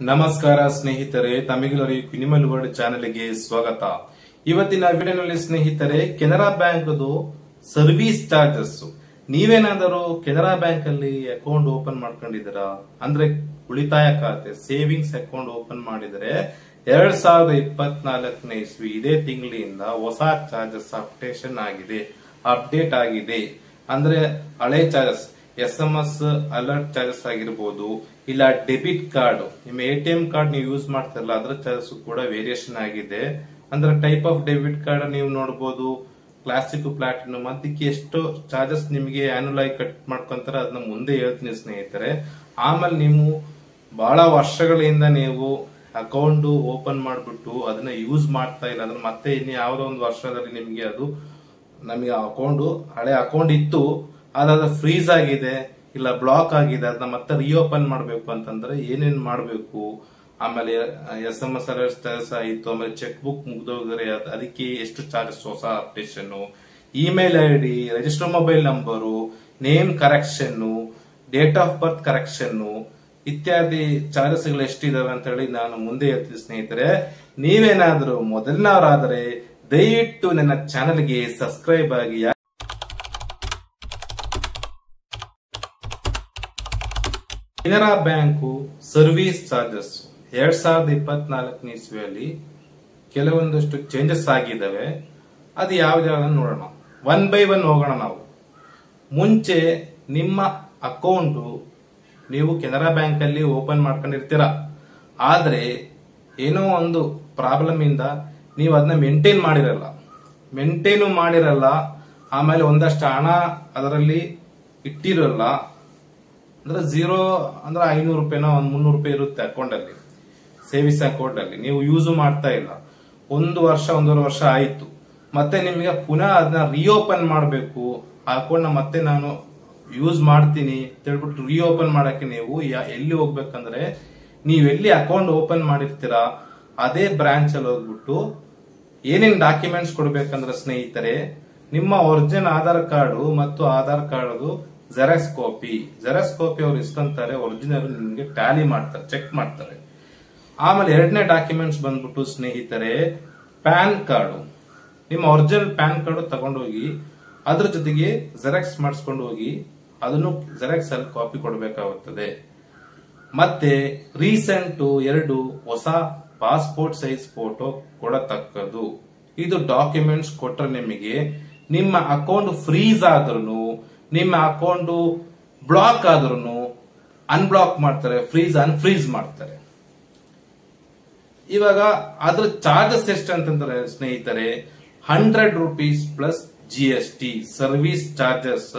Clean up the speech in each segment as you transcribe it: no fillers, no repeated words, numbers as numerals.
ನಮಸ್ಕಾರ ಸ್ನೇಹಿತರೆ, ತಮಿಗೆಲ್ಲರಿಗೂ minimal word ಚಾನೆಲ್ಗೆ ಸ್ವಾಗತ. ಇವತ್ತಿನ ವಿಡಿಯೋನಲ್ಲಿ ಸ್ನೇಹಿತರೆ, ಕೆನರಾ ಬ್ಯಾಂಕ್ ಸರ್ವಿಸ್ ಚಾರ್ಜಸ್. ನೀವೇನಾದರೂ ಕೆನರಾ ಬ್ಯಾಂಕ್ ಅಲ್ಲಿ ಅಕೌಂಟ್ ಓಪನ್ ಮಾಡ್ಕೊಂಡಿದ್ದೀರಾ ಅಂದ್ರೆ ಉಳಿತಾಯ ಖಾತೆ ಸೇವಿಂಗ್ಸ್ ಅಕೌಂಟ್ ಓಪನ್ ಮಾಡಿದರೆ 2024ನೇ ಇಸ್ವಿ ಇದೇ ತಿಂಗಳಿಂದ ಹೊಸ ಚಾರ್ಜಸ್ ಅಪ್ಡೇಟ್ ಆಗಿದೆ. ಅಂದ್ರೆ ಹಳೆ ಚಾರ್ಜಸ್ SMS ಅಲರ್ಟ್ ಚಾರ್ಜಸ್ ಆಗಿರಬಹುದು, ಇಲ್ಲ ಡೆಬಿಟ್ ಕಾರ್ಡ್ ನಿಮ್ಮ ATM ಕಾರ್ಡ್ ನೀವು ಯೂಸ್ ಮಾಡ್ತಿರಲ್ಲ ಅದರ ಚಾರ್ಜಸ್ ಕೂಡ ವೇರಿಯೇಷನ್ ಆಗಿದೆ. ಅಂದ್ರೆ ಟೈಪ್ ಆಫ್ ಡೆಬಿಟ್ ಕಾರ್ಡ್ ನೀವು ನೋಡಬಹುದು, ಕ್ಲಾಸಿಕ್, ಪ್ಲಾಟಿನಮ್, ಅದಕ್ಕೆ ಎಷ್ಟು ಚಾರ್ಜಸ್ ನಿಮಗೆ ಆನ್ಯುವಲ್ ಆಗಿ ಕಟ್ ಮಾಡ್ಕೊಂತಾರೆ ಅದನ್ನ ಮುಂದೆ ಹೇಳ್ತೀನಿ ಸ್ನೇಹಿತರೆ. ಆಮೇಲೆ ನೀವು ಬಹಳ ವರ್ಷಗಳಿಂದ ನೀವು ಅಕೌಂಟ್ ಓಪನ್ ಮಾಡ್ಬಿಟ್ಟು ಅದನ್ನ ಯೂಸ್ ಮಾಡ್ತಾ ಇಲ್ಲ, ಅದನ್ನ ಮತ್ತೆ ಇನ್ನು ಯಾವುದೋ ಒಂದು ವರ್ಷದಲ್ಲಿ ನಮಗೆ ಅಕೌಂಟ್ ಹಳೆ ಅಕೌಂಟ್ ಇತ್ತು ಅದಾದ ಫ್ರೀಸ್ ಆಗಿದೆ ಇಲ್ಲ ಬ್ಲಾಕ್ ಆಗಿದೆ, ಅದನ್ನ ಮತ್ತೆ ರಿಓಪನ್ ಮಾಡಬೇಕು ಅಂತಂದ್ರೆ ಏನೇನ್ ಮಾಡಬೇಕು, ಆಮೇಲೆ SMS ಅಲರ್ಟ್ ಚಾರ್ಜಸ್ ಆಯಿತು, ಆಮೇಲೆ ಚೆಕ್ ಬುಕ್ ಮುಗ್ದೋಗಿದ್ರೆ ಅದಕ್ಕೆ ಎಷ್ಟು ಚಾರ್ಜಸ್, ಹೊಸ updation, email ID, register mobile number, name correction, date of birth correction ಇತ್ಯಾದಿ ಚಾರ್ಜಸ್ ಗಳು ಎಷ್ಟಿದಾವೆ ಅಂತ ಹೇಳಿ ನಾನು ಮುಂದೆ ಹೇಳ್ತೀನಿ ಸ್ನೇಹಿತರೆ. ನೀವೇನಾದ್ರೂ ಮೊದಲನವರಾದರೆ ದಯವಿಟ್ಟು ನನ್ನ ಚಾನೆಲ್ಗೆ ಸಬ್ಸ್ಕ್ರೈಬ್ ಆಗಿ. ಕೆನರಾ ಬ್ಯಾಂಕು ಸರ್ವಿಸ್ ಚಾರ್ಜಸ್ 2024ನೇ ಇಸ್ವಿಯಲ್ಲಿ ಕೆಲವೊಂದಷ್ಟು ಚೇಂಜಸ್ ಆಗಿದ್ದಾವೆ. ಅದು ಯಾವ್ದಾವ ನೋಡೋಣ, ಒನ್ ಬೈ ಒನ್ ಹೋಗೋಣ. ನಾವು ಮುಂಚೆ ನಿಮ್ಮ ಅಕೌಂಟ್ ನೀವು ಕೆನರಾ ಬ್ಯಾಂಕ್ ಅಲ್ಲಿ ಓಪನ್ ಮಾಡ್ಕೊಂಡಿರ್ತೀರ, ಆದ್ರೆ ಏನೋ ಒಂದು ಪ್ರಾಬ್ಲಮ್ ಇಂದ ನೀವು ಅದನ್ನ ಮೇಂಟೈನ್ ಮಾಡಿರಲ್ಲ, ಆಮೇಲೆ ಒಂದಷ್ಟು ಹಣ ಅದರಲ್ಲಿ ಇಟ್ಟಿರಲ್ಲ. ಅಂದ್ರೆ 500 ರೂಪಾಯಿನೋ 300 ರೂಪಾಯಿ ಇರುತ್ತೆ ಅಕೌಂಟ್ ಅಲ್ಲಿ, ಸೇವಿಂಗ್ಸ್ ಅಕೌಂಟ್ ಅಲ್ಲಿ ನೀವು ಯೂಸ್ ಮಾಡ್ತಾ ಇಲ್ಲ. 1-1.5 ವರ್ಷ ಆಯ್ತು, ಮತ್ತೆ ನಿಮಗೆ ಪುನಃ ಅದನ್ನ ರಿಓಪನ್ ಮಾಡಬೇಕು. ಆ ಅಕೌಂಟ್ ನ ಮತ್ತೆ ನಾನು ಯೂಸ್ ಮಾಡ್ತೀನಿ ಅಂತ ಹೇಳ್ಬಿಟ್ಟು ರಿಓಪನ್ ಮಾಡಕ್ಕೆ ನೀವು ಎಲ್ಲಿ ಹೋಗ್ಬೇಕಂದ್ರೆ, ನೀವೆಲ್ಲಿ ಅಕೌಂಟ್ ಓಪನ್ ಮಾಡಿರ್ತೀರಾ ಅದೇ ಬ್ರಾಂಚ್ ಅಲ್ಲಿ ಹೋಗ್ಬಿಟ್ಟು ಏನೇನ್ ಡಾಕ್ಯುಮೆಂಟ್ಸ್ ಕೊಡ್ಬೇಕಂದ್ರೆ ಸ್ನೇಹಿತರೆ, ನಿಮ್ಮ ಒರಿಜಿನಲ್ ಆಧಾರ್ ಕಾರ್ಡ್ ಮತ್ತು ಆಧಾರ್ ಕಾರ್ಡ್ ಜೆರಾಕ್ಸ್ ಕಾಪಿ ಅವ್ರು ಇಸ್ಕೊಂತಾರೆ, ಒರಿಜಿನಲ್ ನಿಮ್ಗೆ ಟ್ಯಾಲಿ ಮಾಡ್ತಾರೆ, ಚೆಕ್ ಮಾಡ್ತಾರೆ. ಆಮೇಲೆ ಎರಡನೇ ಡಾಕ್ಯುಮೆಂಟ್ಸ್ ಬಂದ್ಬಿಟ್ಟು ಸ್ನೇಹಿತರೆ ಪ್ಯಾನ್ ಕಾರ್ಡ್. ನಿಮ್ಮ ಒರಿಜಿನಲ್ ಪ್ಯಾನ್ ಕಾರ್ಡ್ ತಗೊಂಡೋಗಿ ಅದ್ರ ಜೊತೆಗೆ ಜೆರಾಕ್ಸ್ ಮಾಡಿಸ್ಕೊಂಡು ಹೋಗಿ ಅದನ್ನು ಜೆರಾಕ್ಸ್ ಅಲ್ಲಿ ಕಾಪಿ ಕೊಡಬೇಕಾಗುತ್ತದೆ. ಮತ್ತೆ ರೀಸೆಂಟ್ 2 ಹೊಸ ಪಾಸ್ಪೋರ್ಟ್ ಸೈಜ್ ಫೋಟೋ ಕೊಡತಕ್ಕದ್ದು. ಇದು ಡಾಕ್ಯುಮೆಂಟ್ಸ್ ಕೊಟ್ರೆ ನಿಮಗೆ ನಿಮ್ಮ ಅಕೌಂಟ್ ಫ್ರೀಸ್ ಆದ್ರೂ, ನಿಮ್ಮ ಅಕೌಂಟ್ ಬ್ಲಾಕ್ ಆದ್ರೂ ಅನ್ಬ್ಲಾಕ್ ಮಾಡ್ತಾರೆ, ಅನ್ಫ್ರೀಸ್ ಮಾಡ್ತಾರೆ. ಇವಾಗ ಅದ್ರ ಚಾರ್ಜಸ್ ಎಷ್ಟು ಅಂತಂದ್ರೆ ಸ್ನೇಹಿತರೆ, 100 rupees plus GST service charges.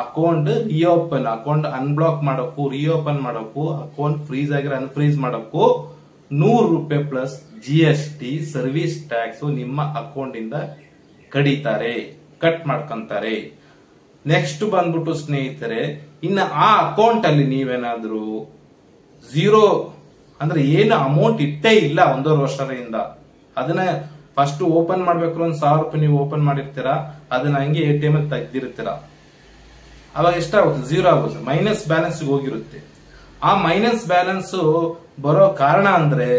Account reopen, account unblock ಮಾಡೋಕ್ಕೂ ರಿಓಪನ್ ಮಾಡೋಕ್ಕೂ, ಅಕೌಂಟ್ ಫ್ರೀಸ್ ಆಗಿರೋ ಅನ್ಫ್ರೀಸ್ ಮಾಡೋಕ್ಕೂ 100 ರೂಪಾಯಿ ಪ್ಲಸ್ GST ಸರ್ವಿಸ್ ಟ್ಯಾಕ್ಸ್ ನಿಮ್ಮ ಅಕೌಂಟ್ ಇಂದ ಕಟ್ ಮಾಡ್ಕೊಂತಾರೆ. ನೆಕ್ಸ್ಟ್ ಬಂದ್ಬಿಟ್ಟು ಸ್ನೇಹಿತರೆ, ಇನ್ನ ಆ ಅಕೌಂಟ್ ಅಲ್ಲಿ ನೀವೇನಾದ್ರೂ ಝೀರೋ ಅಂದ್ರೆ ಏನು ಅಮೌಂಟ್ ಇಟ್ಟೇ ಇಲ್ಲ 1.5 ವರ್ಷದಿಂದ, ಅದನ್ನ ಫಸ್ಟ್ ಓಪನ್ ಮಾಡ್ಬೇಕು, 1,000 ರೂಪಾಯಿ ನೀವು ಓಪನ್ ಮಾಡಿರ್ತೀರಾ, ಅದನ್ನ ಹಂಗೆ ATM ಅಲ್ಲಿ ತೆಗ್ದಿರ್ತೀರ, ಅವಾಗ ಎಷ್ಟಾಗುತ್ತೆ, ಝೀರೋ ಆಗುತ್ತೆ, ಮೈನಸ್ ಬ್ಯಾಲೆನ್ಸ್ ಹೋಗಿರುತ್ತೆ. ಆ ಮೈನಸ್ ಬ್ಯಾಲೆನ್ಸ್ ಬರೋ ಕಾರಣ ಅಂದ್ರೆ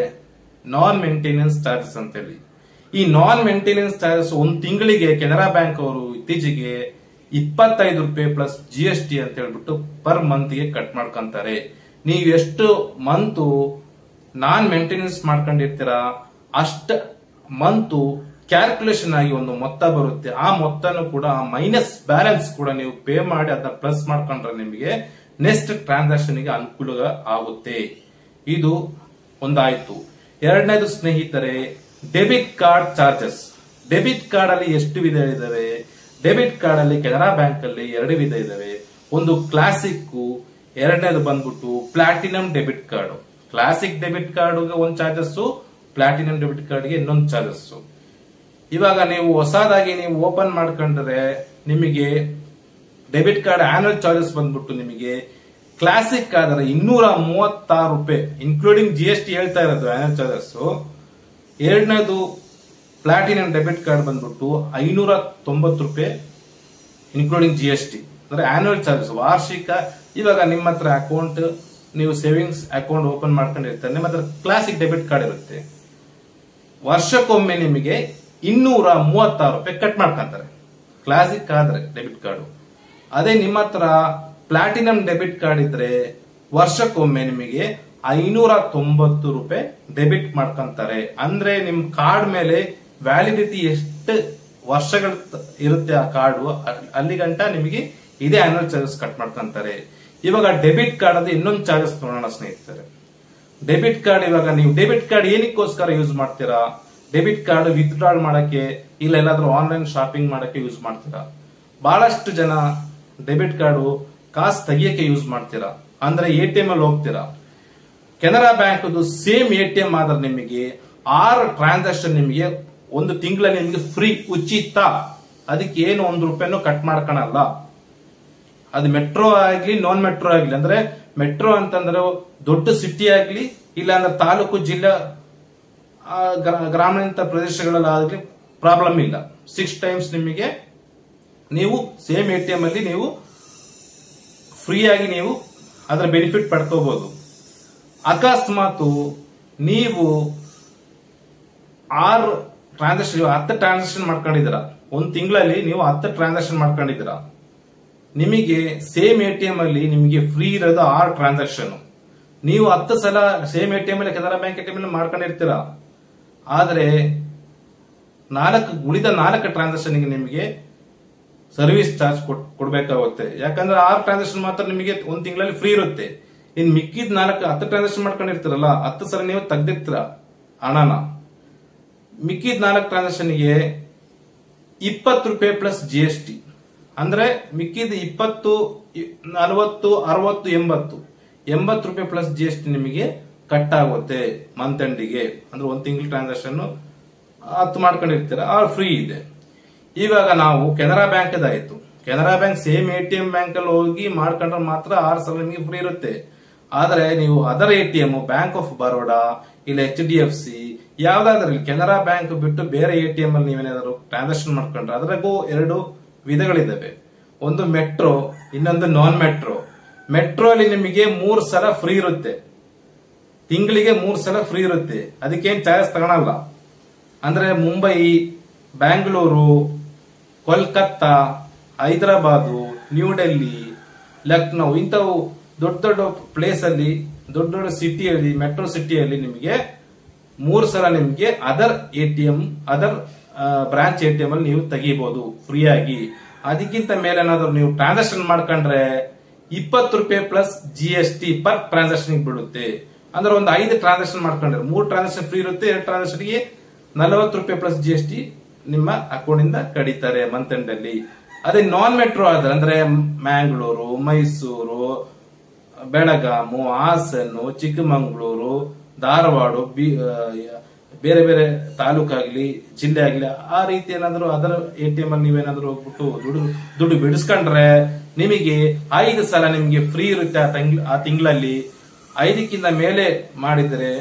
ನಾನ್ ಮೇಂಟೆನೆನ್ಸ್ ಚಾರ್ಜಸ್ ಅಂತ ಹೇಳಿ. ಈ ನಾನ್ ಮೇಂಟೆನೆನ್ಸ್ ಚಾರ್ಜಸ್ ಒಂದ್ ತಿಂಗಳಿಗೆ ಕೆನರಾ ಬ್ಯಾಂಕ್ ಅವರು ಇತ್ತೀಚೆಗೆ 25 ರೂಪಾಯಿ ಪ್ಲಸ್ GST ಅಂತ ಹೇಳ್ಬಿಟ್ಟು ಪರ್ ಮಂತ್ ಗೆ ಕಟ್ ಮಾಡ್ಕೊಂತಾರೆ. ನೀವು ಎಷ್ಟು ಮಂತ್ ನಾನ್ ಮೇಂಟೆನೆನ್ಸ್ ಮಾಡ್ಕೊಂಡಿರ್ತೀರಾ ಅಷ್ಟ ಮಂತ್ ಕ್ಯಾಲ್ಕುಲೇಷನ್ ಆಗಿ ಒಂದು ಮೊತ್ತ ಬರುತ್ತೆ. ಆ ಮೊತ್ತನು ಕೂಡ ಮೈನಸ್ ಬ್ಯಾಲೆನ್ಸ್ ಕೂಡ ನೀವು ಪೇ ಮಾಡಿ ಅದನ್ನ ಪ್ಲಸ್ ಮಾಡ್ಕೊಂಡ್ರೆ ನಿಮಗೆ ನೆಕ್ಸ್ಟ್ ಟ್ರಾನ್ಸಾಕ್ಷನ್ ಗೆ ಅನುಕೂಲ ಆಗುತ್ತೆ. ಇದು ಒಂದಾಯ್ತು. ಎರಡನೇದು ಸ್ನೇಹಿತರೆ, debit card charges. Debit card ಅಲ್ಲಿ ಎಷ್ಟು ವಿಧ ಇದಾವೆ? ಡೆಬಿಟ್ ಕಾರ್ಡ್ ಅಲ್ಲಿ ಕೆನರಾ ಬ್ಯಾಂಕ್ ಅಲ್ಲಿ 2 ವಿಧ ಇದಾವೆ. ಒಂದು ಕ್ಲಾಸಿಕ್, ಎರಡನೇದು ಬಂದ್ಬಿಟ್ಟು platinum debit card. Classic debit card ಒಂದು ಚಾರ್ಜಸ್, ಪ್ಲಾಟಿನಂ ಡೆಬಿಟ್ ಕಾರ್ಡ್ ಗೆ ಇನ್ನೊಂದು ಚಾರ್ಜಸ್. ಇವಾಗ ನೀವು ಹೊಸದಾಗಿ ನೀವು ಓಪನ್ ಮಾಡ್ಕೊಂಡ್ರೆ ನಿಮಗೆ ಡೆಬಿಟ್ ಕಾರ್ಡ್ ಆನ್ಯುವಲ್ ಚಾರ್ಜಸ್ ಬಂದ್ಬಿಟ್ಟು ನಿಮಗೆ ಕ್ಲಾಸಿಕ್ ಆದ್ರೆ 236 ರೂಪಾಯಿ ಇನ್ಕ್ಲೂಡಿಂಗ್ GST ಹೇಳ್ತಾ ಇರೋದು ಆನ್ಯುವಲ್ ಚಾರ್ಜಸ್. ಎರಡನೇದು ಪ್ಲಾಟಿನಂ ಡೆಬಿಟ್ ಕಾರ್ಡ್ ಬಂದ್ಬಿಟ್ಟು 590 ರೂಪಾಯಿ ಇನ್ಕ್ಲೂಡಿಂಗ್ GST ಅಂದ್ರೆ ಆನ್ಯುವಲ್ ಚಾರ್ಜಸ್ ವಾರ್ಷಿಕ. ಇವಾಗ ನಿಮ್ಮ ಹತ್ರ ಅಕೌಂಟ್ ನೀವು ಸೇವಿಂಗ್ಸ್ ಅಕೌಂಟ್ ಓಪನ್ ಮಾಡ್ಕೊಂಡಿರ್ತಾರೆ, ನಿಮ್ಮ ಹತ್ರ ಕ್ಲಾಸಿಕ್ ಡೆಬಿಟ್ ಕಾರ್ಡ್ ಇರುತ್ತೆ. ವರ್ಷಕ್ಕೊಮ್ಮೆ ನಿಮಗೆ 236 ರೂಪಾಯಿ ಕಟ್ ಮಾಡ್ಕೊಂತಾರೆ, ಕ್ಲಾಸಿಕ್ ಆದ್ರೆ ಡೆಬಿಟ್ ಕಾರ್ಡ್. ಅದೇ ನಿಮ್ಮ ಹತ್ರ ಪ್ಲಾಟಿನಂ ಡೆಬಿಟ್ ಕಾರ್ಡ್ ಇದ್ರೆ ವರ್ಷಕ್ಕೊಮ್ಮೆ ನಿಮಗೆ 590 ರೂಪಾಯಿ ಡೆಬಿಟ್ ಮಾಡ್ಕೊಂತಾರೆ. ಅಂದ್ರೆ ನಿಮ್ ಕಾರ್ಡ್ ಮೇಲೆ ವ್ಯಾಲಿಡಿಟಿ ಎಷ್ಟು ವರ್ಷಗಳ ಇರುತ್ತೆ ಆ ಕಾರ್ಡ್, ಅಲ್ಲಿ ಗಂಟ ನಿಮಗೆ ಇದೇ ಆನ್ಯುವಲ್ ಚಾರ್ಜಸ್ ಕಟ್ ಮಾಡ್ಕೊಂತಾರೆ. ಇವಾಗ ಡೆಬಿಟ್ ಕಾರ್ಡ್ ಅದು ಇನ್ನೊಂದು ಚಾರ್ಜಸ್ ನೋಡೋಣ ಸ್ನೇಹಿತರೆ. ಡೆಬಿಟ್ ಕಾರ್ಡ್, ಇವಾಗ ನೀವು ಡೆಬಿಟ್ ಕಾರ್ಡ್ ಏನಕ್ಕೋಸ್ಕರ ಯೂಸ್ ಮಾಡ್ತೀರಾ? ಡೆಬಿಟ್ ಕಾರ್ಡ್ ವಿತ್ಡ್ರಾಲ್ ಮಾಡಕ್ಕೆ, ಇಲ್ಲ ಎಲ್ಲಾದ್ರೂ ಆನ್ಲೈನ್ ಶಾಪಿಂಗ್ ಮಾಡಕ್ಕೆ ಯೂಸ್ ಮಾಡ್ತೀರಾ. ಬಹಳಷ್ಟು ಜನ ಡೆಬಿಟ್ ಕಾರ್ಡ್ ಕಾಸು ತೆಗಿಯಕ್ಕೆ ಯೂಸ್ ಮಾಡ್ತೀರಾ, ಅಂದ್ರೆ ATM ಅಲ್ಲಿ ಹೋಗ್ತೀರಾ. ಕೆನರಾ ಬ್ಯಾಂಕ್ ಸೇಮ್ ATM ಆದ್ರೆ ನಿಮಗೆ 6 ಟ್ರಾನ್ಸಾಕ್ಷನ್ ನಿಮಗೆ ಒಂದು ತಿಂಗಳಲ್ಲಿ ನಿಮಗೆ ಫ್ರೀ, ಉಚಿತ. ಅದಕ್ಕೆ ಏನು 1 ರೂಪಾಯಿನೂ ಕಟ್ ಮಾಡ್ಕೊಳಲ್ಲ. ಅದು ಮೆಟ್ರೋ ಆಗ್ಲಿ ನಾನ್ ಮೆಟ್ರೋ ಆಗ್ಲಿ, ಅಂದ್ರೆ ಮೆಟ್ರೋ ಅಂತಂದ್ರೆ ದೊಡ್ಡ ಸಿಟಿ ಆಗ್ಲಿ, ಇಲ್ಲ ಅಂದ್ರೆ ತಾಲೂಕು ಜಿಲ್ಲಾ ಗ್ರಾಮೀಣ ಪ್ರದೇಶಗಳಲ್ಲಿ ಆಗ್ಲಿ ಪ್ರಾಬ್ಲಮ್ ಇಲ್ಲ. 6 ಟೈಮ್ಸ್ ನಿಮಗೆ ನೀವು ಸೇಮ್ ATM ಅಲ್ಲಿ ನೀವು ಫ್ರೀ ಆಗಿ ನೀವು ಅದರ ಬೆನಿಫಿಟ್ ಪಡ್ಕೋಬಹುದು. ಅಕಸ್ಮಾತ್ ನೀವು 6 ಟ್ರಾನ್ಸಾಕ್ಷನ್ 10 ಟ್ರಾನ್ಸಾಕ್ಷನ್ ಮಾಡ್ಕೊಂಡಿದ್ದೀರಾ, ಒಂದು ತಿಂಗಳಲ್ಲಿ ನೀವು 10 ಟ್ರಾನ್ಸಾಕ್ಷನ್ ಮಾಡ್ಕೊಂಡಿದ್ದೀರಾ, ನಿಮಗೆ ಸೇಮ್ ATM ಅಲ್ಲಿ ನಿಮಗೆ ಫ್ರೀ ಇರೋದು 6 ಟ್ರಾನ್ಸಾಕ್ಷನ್. ನೀವು 10 ಸಲ ಸೇಮ್ ATM ಅಲ್ಲಿ ಕೆನರಾ ಬ್ಯಾಂಕ್ ATM ಅಲ್ಲಿ ಮಾಡ್ಕೊಂಡಿರ್ತೀರಾ, ಆದ್ರೆ ಉಳಿದ 4 ಟ್ರಾನ್ಸಾಕ್ಷನ್ ನಿಮಗೆ ಸರ್ವಿಸ್ ಚಾರ್ಜ್ ಕೊಡ್ಬೇಕಾಗುತ್ತೆ. ಯಾಕಂದ್ರೆ 6 ಟ್ರಾನ್ಸಾಕ್ಷನ್ ಮಾತ್ರ ನಿಮಗೆ ಒಂದು ತಿಂಗಳಲ್ಲಿ ಫ್ರೀ ಇರುತ್ತೆ. ಇನ್ ಮಿಕ್ಕಿದ 10 ಟ್ರಾನ್ಸಾಕ್ಷನ್ ಮಾಡ್ಕೊಂಡಿರ್ತೀರಲ್ಲ, 10 ಸಲ ನೀವು ತೆಗ್ದಿರ್ತೀರ ಹಣನ. ಮಿಕ್ಕಿದ 4 ಟ್ರಾನ್ಸಾಕ್ಷನ್ಗೆ 20 ರೂಪಾಯಿ ಪ್ಲಸ್ GST, ಅಂದ್ರೆ ಮಿಕ್ಕಿದ 20, 40, 60, 80 ರೂಪಾಯಿ ಪ್ಲಸ್ GST ನಿಮಗೆ ಕಟ್ ಆಗುತ್ತೆ ಮಂತ್ ಎಂಡಿಗೆ. ಅಂದ್ರೆ ಒಂದು ತಿಂಗಳ ಟ್ರಾನ್ಸಾಕ್ಷನ್ 10 ಮಾಡ್ಕೊಂಡಿರ್ತೀರ, ಫ್ರೀ ಇದೆ. ಇವಾಗ ನಾವು ಕೆನರಾ ಬ್ಯಾಂಕ್ ಆಯ್ತು, Canara bank same ATM bank ಅಲ್ಲಿ ಹೋಗಿ ಮಾಡ್ಕೊಂಡ್ರೆ ಮಾತ್ರ 6 ಸಲ ನಿಮಗೆ ಫ್ರೀ ಇರುತ್ತೆ. ಆದ್ರೆ ನೀವು other ATM, bank of Baroda ಇಲ್ಲ HDFC ಯಾವ್ದಾದ್ರೂ ಕೆನರಾ ಬ್ಯಾಂಕ್ ಬಿಟ್ಟು ಬೇರೆ ATM ಅಲ್ಲಿ ನೀವೇನಾದ್ರು ಟ್ರಾನ್ಸಾಕ್ಷನ್ ಮಾಡ್ಕೊಂಡ್ರೆ ಅದ್ರಾಗೂ 2 ವಿಧಗಳಿದ್ದಾವೆ. ಒಂದು ಮೆಟ್ರೋ, ಇನ್ನೊಂದು ನಾನ್ ಮೆಟ್ರೋ. ಮೆಟ್ರೋ ಅಲ್ಲಿ ನಿಮಗೆ 3 ಸಲ ಫ್ರೀ ಇರುತ್ತೆ, ತಿಂಗಳಿಗೆ 3 ಸಲ ಫ್ರೀ ಇರುತ್ತೆ. ಅದಕ್ಕೇನ್ ಚಾರ್ಜಸ್ ತಗೊಳಲ್ಲ. ಅಂದ್ರೆ ಮುಂಬೈ, ಬ್ಯಾಂಗ್ಳೂರು, ಕೋಲ್ಕತ್ತಾ, ಹೈದರಾಬಾದು, ನ್ಯೂ ಡೆಲ್ಲಿ, ಲಕ್ನೋ ಇಂಥವು ದೊಡ್ಡ ದೊಡ್ಡ ಪ್ಲೇಸ್ ಅಲ್ಲಿ, ದೊಡ್ಡ ದೊಡ್ಡ ಸಿಟಿಯಲ್ಲಿ, ಮೆಟ್ರೋ ಸಿಟಿಯಲ್ಲಿ ನಿಮಗೆ 3 ಸಲ ನಿಮಗೆ other ATM, other branch ATM ಅಲ್ಲಿ ನೀವು ತೆಗಿಬಹುದು ಫ್ರೀ ಆಗಿ. ಅದಕ್ಕಿಂತ ಮೇಲೆ ಏನಾದ್ರು ನೀವು ಟ್ರಾನ್ಸಾಕ್ಷನ್ ಮಾಡ್ಕೊಂಡ್ರೆ 20 ರೂಪಾಯಿ ಪ್ಲಸ್ GST ಪರ್ ಟ್ರಾನ್ಸಾಕ್ಷನ್ ಬೀಳುತ್ತೆ. ಅಂದ್ರೆ ಒಂದು 5 ಟ್ರಾನ್ಸಾಕ್ಷನ್ ಮಾಡ್ಕೊಂಡ್ರೆ 3 ಟ್ರಾನ್ಸಾಕ್ಷನ್ ಫ್ರೀ ಇರುತ್ತೆ, 2 ಟ್ರಾನ್ಸಾಕ್ಷನ್ಗೆ 40 ರೂಪಾಯಿ ಪ್ಲಸ್ GST ನಿಮ್ಮ ಅಕೌಂಟ್ ಇಂದ ಕಡಿತಾರೆ ಮಂತ್ ಎಂಡ್ ಅಲ್ಲಿ. ಅದೇ ನಾನ್ ಮೆಟ್ರೋ ಆದ್ರೆ ಅಂದ್ರೆ ಮ್ಯಾಂಗ್ಳೂರು, ಮೈಸೂರು, ಬೆಳಗಾಮು, ಹಾಸನ, ಚಿಕ್ಕಮಂಗ್ಳೂರು, ಧಾರವಾಡ, ಬೇರೆ ಬೇರೆ ತಾಲೂಕಾಗ್ಲಿ ಜಿಲ್ಲೆ ಆಗ್ಲಿ ಆ ರೀತಿ ಏನಾದ್ರು ಅದರ ATM ಅಲ್ಲಿ ನೀವೇನಾದ್ರು ಹೋಗ್ಬಿಟ್ಟು ದುಡ್ಡು ಬಿಡಿಸ್ಕೊಂಡ್ರೆ ನಿಮಗೆ 5 ಸಲ ನಿಮಗೆ ಫ್ರೀ ಇರುತ್ತೆ ಆ ತಿಂಗಳಲ್ಲಿ. 5ಕ್ಕಿಂತ ಮೇಲೆ ಮಾಡಿದ್ರೆ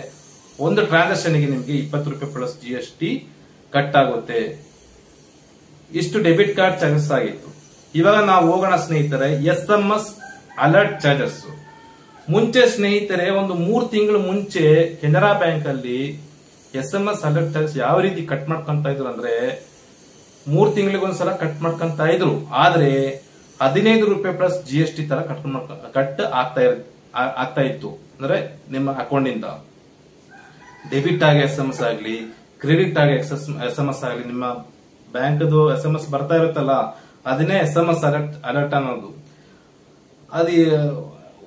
ಒಂದು ಟ್ರಾನ್ಸಾಕ್ಷನ್ಗೆ ನಿಮಗೆ 20 ರೂಪಾಯಿ ಪ್ಲಸ್ GST ಕಟ್ ಆಗುತ್ತೆ. ಇಷ್ಟು ಡೆಬಿಟ್ ಕಾರ್ಡ್ ಚಾರ್ಜಸ್ ಆಗಿತ್ತು. ಇವಾಗ ನಾವು ಹೋಗೋಣ ಸ್ನೇಹಿತರೆ SMS ಅಲರ್ಟ್ ಚಾರ್ಜಸ್. ಮುಂಚೆ ಸ್ನೇಹಿತರೆ ಒಂದು 3 ತಿಂಗಳು ಮುಂಚೆ ಕೆನರಾ ಬ್ಯಾಂಕ್ ಅಲ್ಲಿ SMS ಅಲರ್ಟ್ ಚಾರ್ಜಸ್ ಯಾವ ರೀತಿ ಕಟ್ ಮಾಡ್ಕೊಂತ ಇದ್ರು ಅಂದ್ರೆ 3 ತಿಂಗಳಿಗೊಂದ್ಸಲ ಕಟ್ ಮಾಡ್ಕೊಂತ ಇದ್ರು. ಆದ್ರೆ 15 ರೂಪಾಯಿ ಪ್ಲಸ್ GST ತರ ಕಟ್ ಆಗ್ತಾ ಇತ್ತು. ಅಂದ್ರೆ ನಿಮ್ಮ ಅಕೌಂಟ್ ಇಂದ ಡೆಬಿಟ್ ಆಗಿ SMS ಆಗ್ಲಿ, ಕ್ರೆಡಿಟ್ ಆಗಿ SMS ಆಗ್ಲಿ, ನಿಮ್ಮ ಬ್ಯಾಂಕ್ SMS ಬರ್ತಾ ಇರುತ್ತಲ್ಲ ಅದನ್ನೇ SMS ಅಲರ್ಟ್ ಅನ್ನೋದು. ಅದು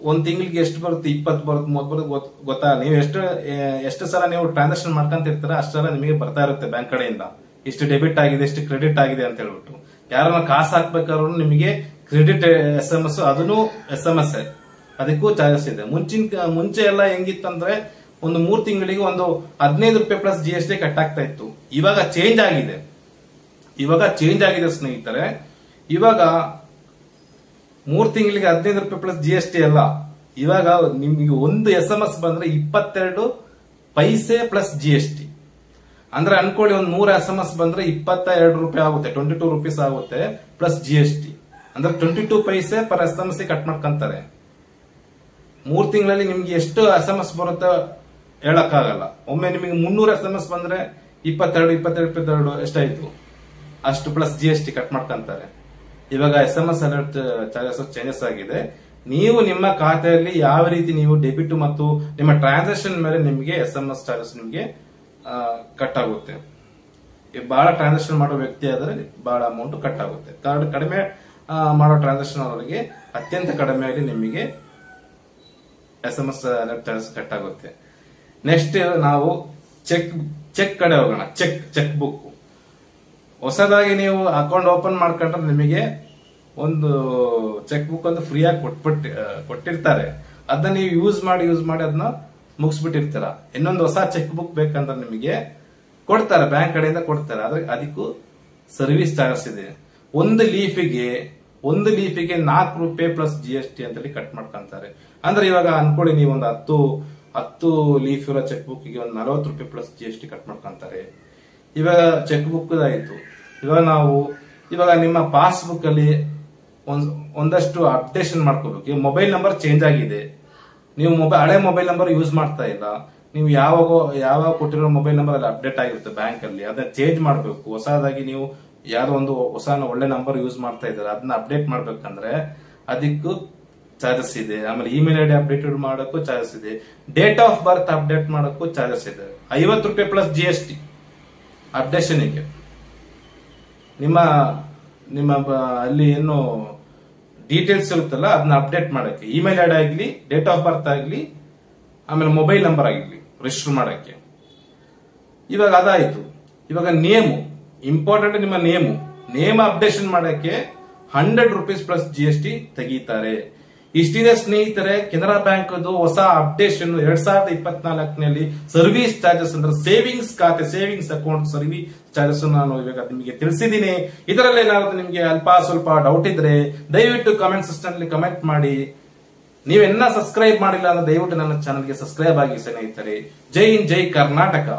ಒಂದ್ ತಿಂಗಳಿಗೆ ಎಷ್ಟು ಬರುತ್ತೆ, 20 ಬರುತ್ತೆ, 30 ಬರುತ್ತೆ ಗೊತ್ತಾ? ನೀವು ಎಷ್ಟು ಸಲ ನೀವು ಟ್ರಾನ್ಸಾಕ್ಷನ್ ಮಾಡ್ಕೊಂತ ಇರ್ತೀರ ಅಷ್ಟೆಲ್ಲ ನಿಮಗೆ ಬರ್ತಾ ಇರುತ್ತೆ ಬ್ಯಾಂಕ್ ಕಡೆಯಿಂದ, ಇಷ್ಟು ಡೆಬಿಟ್ ಆಗಿದೆ, ಇಷ್ಟು ಕ್ರೆಡಿಟ್ ಆಗಿದೆ ಅಂತ ಹೇಳ್ಬಿಟ್ಟು. ಯಾರನ್ನ ಕಾಸು ಹಾಕ್ಬೇಕಾದ್ರೂ ನಿಮಗೆ ಕ್ರೆಡಿಟ್ SMS, ಅದನ್ನು SMS, ಅದಕ್ಕೂ ಚಾರ್ಜಸ್ ಇದೆ. ಮುಂಚೆ ಎಲ್ಲ ಹೆಂಗಿತ್ತಂದ್ರೆ ಒಂದು 3 ತಿಂಗಳಿಗೆ ಒಂದು 15 ರೂಪಾಯಿ ಪ್ಲಸ್ GST ಕಟ್ ಆಗ್ತಾ ಇತ್ತು. ಇವಾಗ ಚೇಂಜ್ ಆಗಿದೆ ಸ್ನೇಹಿತರೆ. ಇವಾಗ 3 ತಿಂಗಳಿಗೆ 15 ರೂಪಾಯಿ ಪ್ಲಸ್ GST ಅಲ್ಲ, ಇವಾಗ ನಿಮ್ಗೆ ಒಂದು SMS ಬಂದ್ರೆ 22 ಪೈಸೆ ಪ್ಲಸ್ GST. ಅಂದ್ರೆ ಅನ್ಕೊಳ್ಳಿ ಒಂದು 100 SMS ಬಂದ್ರೆ 22 ರೂಪಾಯಿ ಆಗುತ್ತೆ, 22 ರುಪೀಸ್ ಆಗುತ್ತೆ ಪ್ಲಸ್ GST. ಅಂದ್ರೆ 22 ಪೈಸೆ ಪರ್ SMS ಕಟ್ ಮಾಡ್ಕೊಂತಾರೆ. 3 ತಿಂಗಳಲ್ಲಿ ನಿಮ್ಗೆ ಎಷ್ಟು SMS ಬರುತ್ತೋ ಹೇಳಕ್ಕಾಗಲ್ಲ. ಒಮ್ಮೆ ನಿಮಗೆ 300 SMS ಬಂದ್ರೆ 22 ಎಷ್ಟಾಯ್ತು ಅಷ್ಟು ಪ್ಲಸ್ GST ಕಟ್ ಮಾಡ್ಕೊಂತಾರೆ. ಇವಾಗ SMS ಅಲರ್ಟ್ ಚಾರ್ಜಸ್ ಚೇಂಜಸ್ ಆಗಿದೆ. ನೀವು ನಿಮ್ಮ ಖಾತೆಯಲ್ಲಿ ಯಾವ ರೀತಿ ನೀವು ಡೆಬಿಟ್ ಮತ್ತು ನಿಮ್ಮ ಟ್ರಾನ್ಸಾಕ್ಷನ್ ಮೇಲೆ ನಿಮಗೆ SMS ಚಾರ್ಜಸ್ ನಿಮಗೆ ಕಟ್ ಆಗುತ್ತೆ. ಬಹಳ ಟ್ರಾನ್ಸಾಕ್ಷನ್ ಮಾಡೋ ವ್ಯಕ್ತಿ ಆದ್ರೆ ಬಹಳ ಅಮೌಂಟ್ ಕಟ್ ಆಗುತ್ತೆ. ಕಡಿಮೆ ಮಾಡೋ ಟ್ರಾನ್ಸಾಕ್ಷನ್ ಅವರಿಗೆ ಅತ್ಯಂತ ಕಡಿಮೆಯಾಗಿ ನಿಮಗೆ SMS ಅಲರ್ಟ್ ಚಾರ್ಜಸ್ ಕಟ್ ಆಗುತ್ತೆ. ನೆಕ್ಸ್ಟ್ ನಾವು ಚೆಕ್ ಕಡೆ ಹೋಗೋಣ. ಚೆಕ್ ಬುಕ್ ಹೊಸದಾಗಿ ನೀವು ಅಕೌಂಟ್ ಓಪನ್ ಮಾಡ್ಕೊಂಡ್ರೆ ನಿಮಗೆ ಒಂದು ಚೆಕ್ ಬುಕ್ ಒಂದು ಫ್ರೀ ಆಗಿ ಕೊಟ್ಟಿರ್ತಾರೆ. ಅದನ್ನ ನೀವು ಯೂಸ್ ಮಾಡಿ ಅದನ್ನ ಮುಗಿಸ್ಬಿಟ್ಟಿರ್ತೀರ. ಇನ್ನೊಂದು ಹೊಸ ಚೆಕ್ ಬುಕ್ ಬೇಕಂದ್ರೆ ನಿಮಗೆ ಕೊಡ್ತಾರೆ, ಬ್ಯಾಂಕ್ ಕಡೆಯಿಂದ ಕೊಡ್ತಾರೆ. ಅದಕ್ಕೂ ಸರ್ವಿಸ್ ಚಾರ್ಜಸ್ ಇದೆ. ಒಂದು ಲೀಫಿಗೆ ₹4 ಪ್ಲಸ್ GST ಅಂತೇಳಿ ಕಟ್ ಮಾಡ್ಕೊಂತಾರೆ. ಅಂದ್ರೆ ಇವಾಗ ಅನ್ಕೊಳ್ಳಿ, ನೀವು ಒಂದು 10 ಲೀಫ್ ಇರೋ ಚೆಕ್ ಬುಕ್ ಗೆ ಒಂದು ₹40 ಪ್ಲಸ್ GST ಕಟ್ ಮಾಡ್ಕೊಂತಾರೆ. ಇವಾಗ ಚೆಕ್ ಬುಕ್ ಆಯ್ತು. ಇವಾಗ ನಿಮ್ಮ ಪಾಸ್ಬುಕ್ ಅಲ್ಲಿ ಒಂದಷ್ಟು ಅಪ್ಡೇಷನ್ ಮಾಡ್ಕೋಬೇಕು. ಮೊಬೈಲ್ ನಂಬರ್ ಚೇಂಜ್ ಆಗಿದೆ, ನೀವು ಹಳೆ ಮೊಬೈಲ್ ನಂಬರ್ ಯೂಸ್ ಮಾಡ್ತಾ ಇಲ್ಲ, ನೀವು ಯಾವಾಗ ಕೊಟ್ಟಿರೋ ಮೊಬೈಲ್ ನಂಬರ್ ಅಲ್ಲಿ ಅಪ್ಡೇಟ್ ಆಗಿರುತ್ತೆ ಬ್ಯಾಂಕ್ ಅಲ್ಲಿ, ಅದನ್ನ ಚೇಂಜ್ ಮಾಡಬೇಕು. ಹೊಸದಾಗಿ ನೀವು ಯಾವ್ದೋ ಒಂದು ಹೊಸ ಒಳ್ಳೆ ನಂಬರ್ ಯೂಸ್ ಮಾಡ್ತಾ ಇದ್ದಾರೆ, ಅದನ್ನ ಅಪ್ಡೇಟ್ ಮಾಡ್ಬೇಕಂದ್ರೆ ಅದಕ್ಕೂ ಚಾರ್ಜಸ್ ಇದೆ. ಆಮೇಲೆ ಇಮೇಲ್ ID ಅಪ್ಡೇಟ್ ಮಾಡೋಕ್ಕೂ ಚಾರ್ಜಸ್ ಇದೆ. ಡೇಟ್ ಆಫ್ ಬರ್ತ್ ಅಪ್ಡೇಟ್ ಮಾಡೋಕ್ಕೂ ಚಾರ್ಜಸ್ ಇದೆ. ₹50 ಪ್ಲಸ್ GST ಅಪ್ಡೇಷನ್ಗೆ. ನಿಮ್ಮ ಅಲ್ಲಿ ಏನು ಡೀಟೇಲ್ಸ್ ಇರುತ್ತಲ್ಲ ಅದನ್ನ ಅಪ್ಡೇಟ್ ಮಾಡಕ್ಕೆ, ಇಮೇಲ್ ID ಆಗ್ಲಿ, ಡೇಟ್ ಆಫ್ ಬರ್ತ್ ಆಗ್ಲಿ, ಆಮೇಲೆ ಮೊಬೈಲ್ ನಂಬರ್ ಆಗಿರ್ಲಿ ರಿಜಿಸ್ಟರ್ ಮಾಡಕ್ಕೆ. ಇವಾಗ ಅದಾಯ್ತು. ಇವಾಗ ಇಂಪಾರ್ಟೆಂಟ್ ನಿಮ್ಮ ನೇಮ್ ಅಪ್ಡೇಷನ್ ಮಾಡಕ್ಕೆ ₹100 ಪ್ಲಸ್ GST ತೆಗೀತಾರೆ. ಇಷ್ಟಿದೆ ಸ್ನೇಹಿತರೆ ಕೆನರಾ ಬ್ಯಾಂಕ್ ಹೊಸ ಅಪ್ಡೇಷನ್ 2024ನಲ್ಲಿ ಸರ್ವಿಸ್ ಚಾರ್ಜಸ್ ಅಂದ್ರೆ ಸೇವಿಂಗ್ಸ್ ಅಕೌಂಟ್ ಸರ್ವಿಸ್ ಚಾರ್ಜಸ್ ನಾನು ಇವಾಗ ನಿಮಗೆ ತಿಳಿಸಿದ್ದೀನಿ. ಇದರಲ್ಲಿ ಏನಾದ್ರು ನಿಮಗೆ ಅಲ್ಪ ಸ್ವಲ್ಪ ಡೌಟ್ ಇದ್ರೆ ದಯವಿಟ್ಟು ಕಮೆಂಟ್ ಸೆಕ್ಷನ್ ಅಲ್ಲಿ ಕಮೆಂಟ್ ಮಾಡಿ. ನೀವೆನ್ನ ಸಬ್ಸ್ಕ್ರೈಬ್ ಮಾಡಿಲ್ಲ ಅಂದ್ರೆ ದಯವಿಟ್ಟು ನನ್ನ ಚಾನಲ್ಗೆ ಸಬ್ಸ್ಕ್ರೈಬ್ ಆಗಿ ಸ್ನೇಹಿತರೆ. ಜೈ ಹಿಂದ್, ಜೈ ಕರ್ನಾಟಕ.